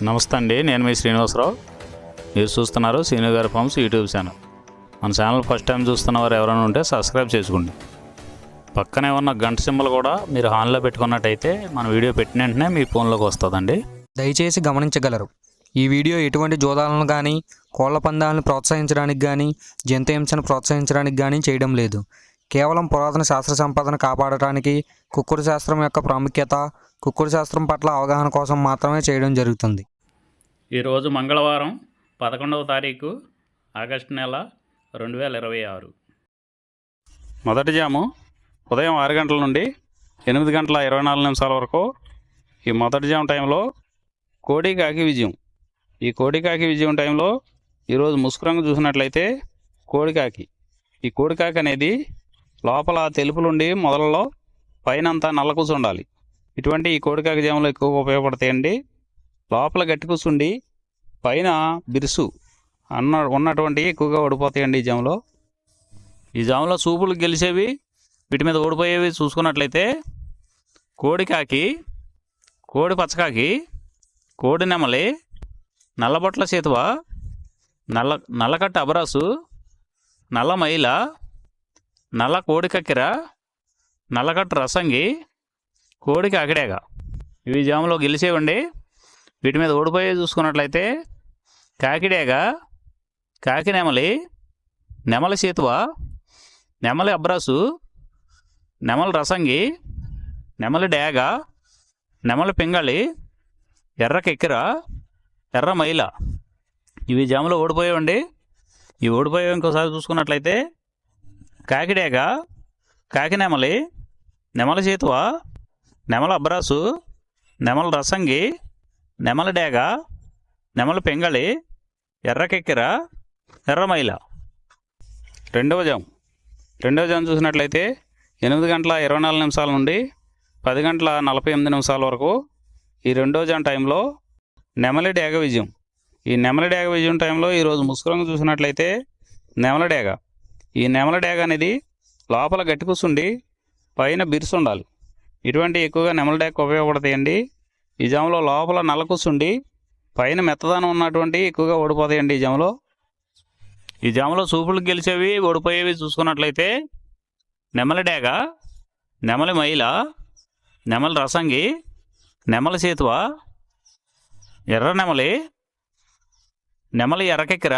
నమస్తే అండి, నేను మీ శ్రీనివాసరావు. మీరు చూస్తున్నారు శ్రీను గారి ఫార్మ్స్ యూట్యూబ్ ఛానల్. మన ఛానల్ ఫస్ట్ టైం చూస్తున్న వారు ఎవరైనా ఉంటే సబ్స్క్రైబ్ చేసుకోండి. పక్కనే ఉన్న గంట సింబల్ కూడా మీరు ఆన్లో పెట్టుకున్నట్టయితే మన వీడియో పెట్టిన వెంటనే మీ ఫోన్లోకి వస్తుందండి. దయచేసి గమనించగలరు, ఈ వీడియో ఎటువంటి జోదాలను కానీ కోళ్ల పందాలను ప్రోత్సహించడానికి కానీ జంతు హింసను ప్రోత్సహించడానికి కానీ చేయడం లేదు. కేవలం పురాతన శాస్త్ర సంపదను కాపాడటానికి, కుక్కుడు శాస్త్రం యొక్క ప్రాముఖ్యత, కుక్కుడు శాస్త్రం పట్ల అవగాహన కోసం మాత్రమే చేయడం జరుగుతుంది. ఈరోజు మంగళవారం 11వ తారీఖు ఆగస్టు నెల 2026. మొదటి జాము ఉదయం 6 గంటల నుండి 8 గంటల 24 నిమిషాల వరకు. ఈ మొదటి జాము టైంలో కోడి కాకి విజయం. ఈ కోడి కాకి విజయం టైంలో ఈరోజు ముసుగు రంగు చూసినట్లయితే కోడికాకి. ఈ కోడికాకి అనేది లోపల తెలుపులుండి మొదలలో పైనంతా నల్ల కూసు ఉండాలి. ఇటువంటి ఈ కోడికాకి జాములు ఎక్కువగా ఉపయోగపడతాయండి. లోపల గట్టి కూసుండి పైన బిరుసు ఉన్నటువంటి ఎక్కువగా ఓడిపోతాయండి ఈ జాములో సూపులు గెలిచేవి, వీటి మీద ఓడిపోయేవి చూసుకున్నట్లయితే కోడికాకి, కోడి పచ్చకాకి, కోడి నెమలి, నల్లబొట్ల చేతువ, నల్లకట్ట అబరాసు, నల్ల మైల, నల్ల కోడి కక్కెర, నల్లకట్టు రసంగి, కోడి కాకిడేగ. ఇవి జాములో గెలిచేవండి. వీటి మీద ఓడిపోయే చూసుకున్నట్లయితే కాకిడేగ, కాకి నెమలి, నెమలి చేతువ, నెమలి అబ్రాసు, నెమలి రసంగి, నెమలి డేగ, నెమలి పింగళి, ఎర్ర కెక్కెర, ఎర్ర మైల. ఇవి జాములో ఓడిపోయేవండి. ఇవి ఓడిపోయేవి ఇంకోసారి చూసుకున్నట్లయితే కాకిడేగ, కాకి నెమలి, నెమలి చేతువ, నెమలి అబ్రాసు, నెమలి రసంగి, నెమలి డేగ, నెమలి పెంగళి, ఎర్ర కెక్కెర, ఎర్ర మైల. రెండవ జాము చూసినట్లయితే 8 గంటల 24 నిమిషాల నుండి 10 గంటల 48 నిమిషాల వరకు. ఈ రెండవ జాము టైంలో నెమలి డేగ విజయం. ఈ నెమలి డేగ విజయం టైంలో ఈరోజు ముసుగు రంగు చూసినట్లయితే నెమలి డేగ. ఈ నెమలి డేగ అనేది లోపల గట్టి కూసుండి పైన బిరుసు ఉండాలి. ఇటువంటి ఎక్కువగా నెమలి డేగ ఉపయోగపడతాయండి. ఈ జాములో లోపల నల్ల కూసుండి పైన మెత్తదనం ఉన్నటువంటి ఎక్కువగా ఓడిపోతాయండి. ఈ జాములో సూపులు గెలిచేవి, ఓడిపోయేవి చూసుకున్నట్లయితే నెమలి డేగ, నెమలి మైల, నెమలి రసంగి, నెమలి చేతువ, ఎర్ర నెమలి, నెమలి ఎర్రకెక్కెర,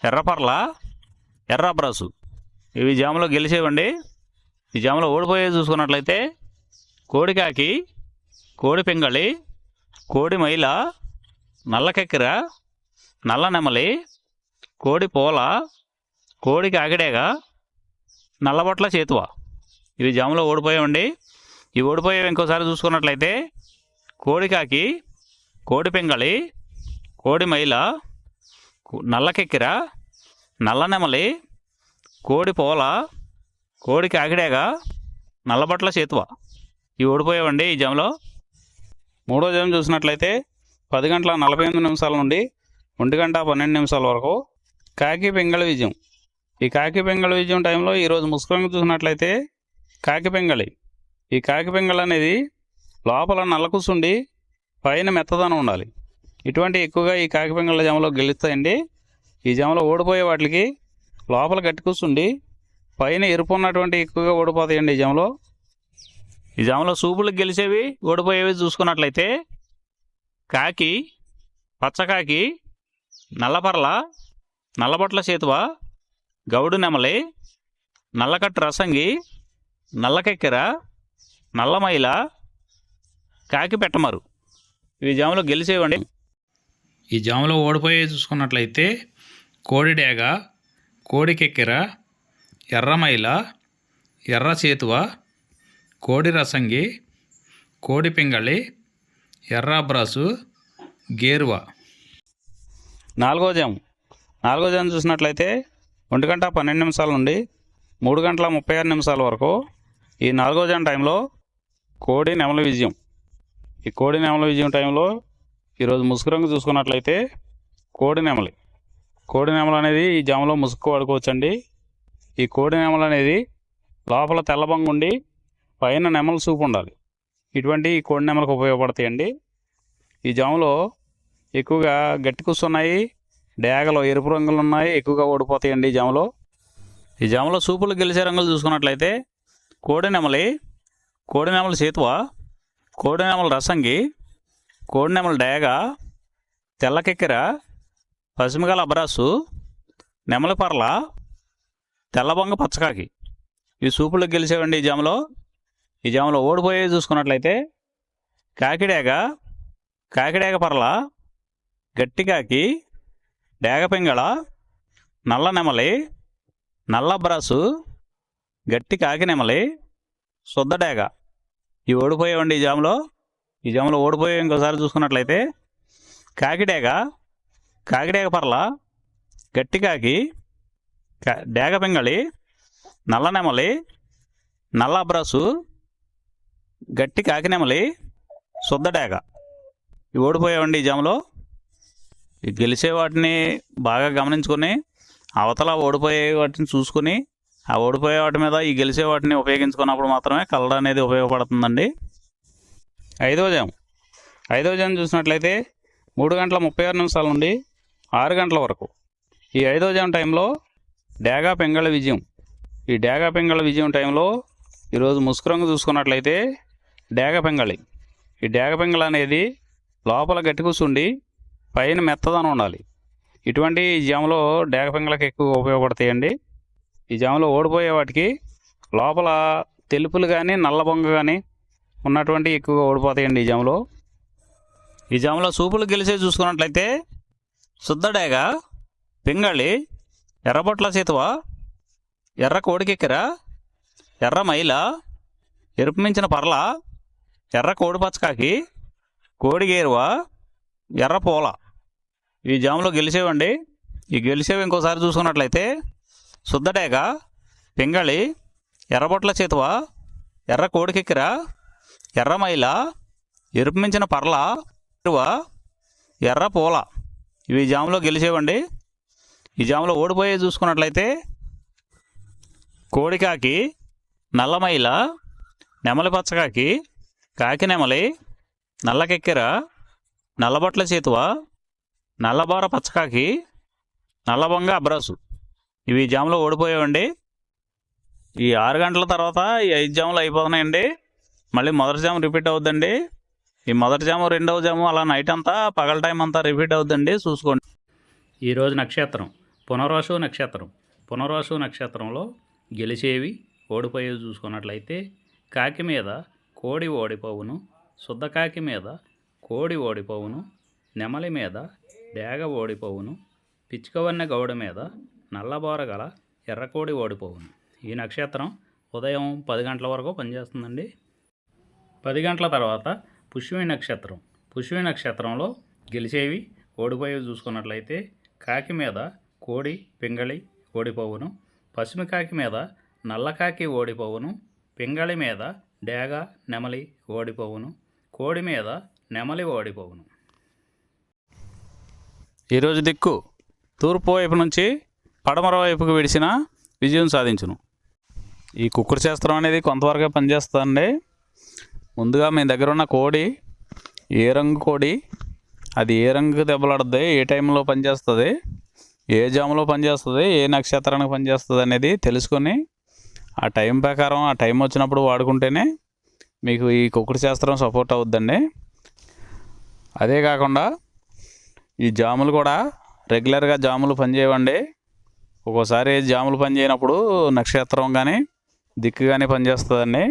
ఎర్రపర్ల, ఎర్ర అబ్రాసు. ఇవి జాములో గెలిచేవండి. ఈ జాములో ఓడిపోయేవి చూసుకున్నట్లయితే కోడికాకి, కోడి పింగళి, కోడి మైల, నల్ల కెక్కెర, నల్ల నెమలి, కోడి పోల, కోడి కాకిడేగ, నల్లబొట్ల చేతువ. ఇవి జాములో ఓడిపోయావండి. ఇవి ఓడిపోయేవి ఇంకోసారి చూసుకున్నట్లయితే కోడికాకి, కోడి పింగళి, కోడి మైల, నల్ల కెక్కెర, నల్ల నెమలి, కోడి పోల, కోడి కాకిడేగ, నల్లబొట్ల చేతువ. ఇవి ఓడిపోయావండి ఈ జాములో. మూడో జాము చూసినట్లయితే 10 గంటల 48 నిమిషాల నుండి 1 గంట 12 నిమిషాల వరకు కాకి పింగళి విజయం. ఈ కాకి పింగళి విజయం టైంలో ఈరోజు ముసుగు రంగు చూసినట్లయితే కాకి పింగళి. ఈ కాకి పింగళి అనేది లోపల నల్ల కూసుండి పైన మెత్తదనం ఉండాలి. ఇటువంటి ఎక్కువగా ఈ కాకి పింగళి జాములో గెలుస్తాయండి. ఈ జాములో ఓడిపోయే వాటికి లోపల గట్టి కూసుండి పైన ఎరుపు ఉన్నటువంటి ఎక్కువగా ఓడిపోతాయండి ఈ జాములో సూపులకు గెలిచేవి, ఓడిపోయేవి చూసుకున్నట్లయితే కాకి, పచ్చకాకి, నల్లపర్ల, నల్లబొట్ల చేతువ, గౌడు నెమలి, నల్లకట్టు రసంగి, నల్లకెక్కెర, నల్లమైల, కాకి పెట్టమరు. ఇవి జాములో గెలిచేవండి. ఈ జాములో ఓడిపోయే చూసుకున్నట్లయితే కోడి డేగ, కోడి కెక్కెర, ఎర్రమైల, ఎర్ర చేతువ, కోడి రసంగి, కోడి పింగళి, ఎర్ర అబ్రాసు, గేరువ. నాలుగో జాము చూసినట్లయితే 1 గంట 12 నిమిషాల నుండి 3 గంటల 36 నిమిషాల వరకు. ఈ నాలుగో జాము టైంలో కోడి నెమలి విజయం. ఈ కోడి నెమలి విజయం టైంలో ఈరోజు ముసుగు రంగు చూసుకున్నట్లయితే కోడి నెమలి. కోడి నెమలి అనేది ఈ జాములో ముసుగు వాడుకోవచ్చండి. ఈ కోడి నెమలి అనేది లోపల తెల్లబంగు ఉండి పైన నెమలి సూపు ఉండాలి. ఇటువంటి కోడి నెమలకు ఉపయోగపడతాయండి. ఈ జాములో ఎక్కువగా గట్టి కూర్చున్నాయి, డేగలు ఎరుపు రంగులు ఉన్నాయి, ఎక్కువగా ఓడిపోతాయండి ఈ జామలో సూపులు గెలిచే రంగులు చూసుకున్నట్లయితే కోడినెమలి, కోడినెమల సేతువ, కోడినెమల రసంగి, కోడినెమల డేగ, తెల్లకెక్కెర, పసిమిగల అబ్రాసు, నెమలి పర్ల, తెల్లబొంగ పచ్చకాకి ఈ సూపులకు గెలిచేవండి ఈ జామలో ఓడిపోయేవి చూసుకున్నట్లయితే కాకిడేగ, కాకిడేగ పర్ల, గట్టికాకి, డేగ పింగళ, నల్ల నెమలి, నల్ల అబ్రాసు, గట్టి కాకి నెమలి, శుద్ధ డేగ ఇవి ఓడిపోయేవండి ఈ జామలో ఓడిపోయే ఇంకోసారి చూసుకున్నట్లయితే కాకిడేగ, కాకిడేగ పర్ల, గట్టి కాకి, డేగ పింగళి, నల్ల నెమలి, నల్ల అబ్రాసు, గట్టి కాకి నెమలి, శుద్ధ డేగ ఇవి ఓడిపోయావండి ఈ గెలిచే వాటిని బాగా గమనించుకొని అవతల ఓడిపోయే వాటిని చూసుకుని ఆ ఓడిపోయే వాటి మీద ఈ గెలిచే వాటిని ఉపయోగించుకున్నప్పుడు మాత్రమే కలర్ అనేది ఉపయోగపడుతుందండి. ఐదవ జాము చూసినట్లయితే 3:36 నుండి 6 గంటల వరకు. ఈ 5వ జాము టైంలో డేగా పింగళ విజయం. ఈ డేగా పింగళ విజయం టైంలో ఈరోజు ముసుగు రంగు చూసుకున్నట్లయితే డేగ పింగళి. ఈ డేగ పింగళ అనేది లోపల గట్టి కూర్చుండి పైన మెత్తదనం ఉండాలి. ఇటువంటి ఈ జాములో డేగ పింగళకి ఎక్కువ ఉపయోగపడతాయండి. ఈ జాములో ఓడిపోయే వాటికి లోపల తెలుపులు కానీ నల్ల బొంగ కానీ ఉన్నటువంటి ఎక్కువగా ఓడిపోతాయండి ఈ జాములో సూపులు గెలిచే చూసుకున్నట్లయితే శుద్ధ డేగ, పింగళి, ఎర్రబొట్ల సేతువ, ఎర్ర కోడికెక్కెర, ఎర్ర మైల, ఎరుపు మించిన పర్ల, ఎర్ర కోడి పచ్చకాకి, కోడిగేరువ, ఎర్ర పూల ఈ జాములో గెలిచేవండి. ఈ గెలిచేవి ఇంకోసారి చూసుకున్నట్లయితే శుద్ధ డేగ, పింగళి, ఎర్రబొట్ల చేతువ, ఎర్ర కోడికెక్కెర, ఎర్ర మైల, ఎరుపు మించిన పర్ల, ఎర్ర పూల ఇవి జాములో గెలిచేవండి. ఈ జాములో ఓడిపోయే చూసుకున్నట్లయితే కోడికాకి, నల్లమైల, నెమలి పచ్చకాకి, కాకి నెమలి, నల్లకెక్కెర, నల్లబొట్ల చేతువ, నల్లబోర పచ్చకాకి, నల్లబొంగ అబ్రాసు ఇవి జాములో ఓడిపోయావండి. ఈ 6 గంటల తర్వాత ఈ 5 జాములు అయిపోతున్నాయండి. మళ్ళీ మొదటి జాము రిపీట్ అవుద్దండి. ఈ మొదటి జాము, రెండవ జాము అలా నైట్ అంతా పగల టైం అంతా రిపీట్ అవుద్దండి, చూసుకోండి. ఈరోజు నక్షత్రం పునర్వసు నక్షత్రంలో గెలిచేవి ఓడిపోయేవి చూసుకున్నట్లయితే కాకి మీద కోడి ఓడిపోవును, శుద్ధ కాకి మీద కోడి ఓడిపోవును, నెమలి మీద డేగ ఓడిపోవును, పిచ్చుకవన్నె గౌడ మీద నల్లబోర గల ఎర్రకోడి ఓడిపోవును. ఈ నక్షత్రం ఉదయం 10 గంటల వరకు పనిచేస్తుందండి. 10 గంటల తర్వాత పుష్యమి నక్షత్రంలో గెలిచేవి ఓడిపోయేవి చూసుకున్నట్లయితే కాకి మీద కోడి పింగళి ఓడిపోవును, పశ్చిమ కాకి మీద నల్లకాకి ఓడిపోవును, పింగళి మీద డేగ నెమలి ఓడిపోవును, కోడి మీద నెమలి ఓడిపోవును. ఈరోజు దిక్కు తూర్పు వైపు నుంచి పడమర వైపుకు విడిచిన విజయం సాధించును. ఈ కుక్కుడు శాస్త్రం అనేది కొంతవరకే పనిచేస్తుందండి. ముందుగా మీ దగ్గర ఉన్న కోడి ఏ రంగు కోడి, అది ఏ రంగు దెబ్బలాడుద్ది, ఏ టైంలో పనిచేస్తుంది, ఏ జాములో పనిచేస్తుంది, ఏ నక్షత్రానికి పనిచేస్తుంది అనేది తెలుసుకొని ఆ టైం ప్రకారం ఆ టైం వచ్చినప్పుడు వాడుకుంటేనే మీకు ఈ కుక్కుడు శాస్త్రం సపోర్ట్ అవుద్దండి. అదే కాకుండా ఈ జాములు కూడా రెగ్యులర్గా జాములు పనిచేయవండి. ఒక్కోసారి జాములు పనిచేయనప్పుడు నక్షత్రం కానీ దిక్కు కానీ పనిచేస్తుందండి.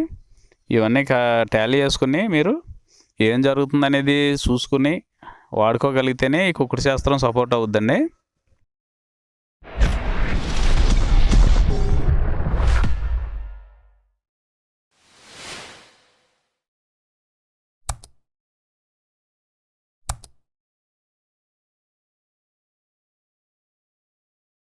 ఇవన్నీ టాలీ చేసుకుని మీరు ఏం జరుగుతుందనేది చూసుకుని వాడుకోగలిగితేనే ఈ కుక్కుడు శాస్త్రం సపోర్ట్ అవుద్దండి.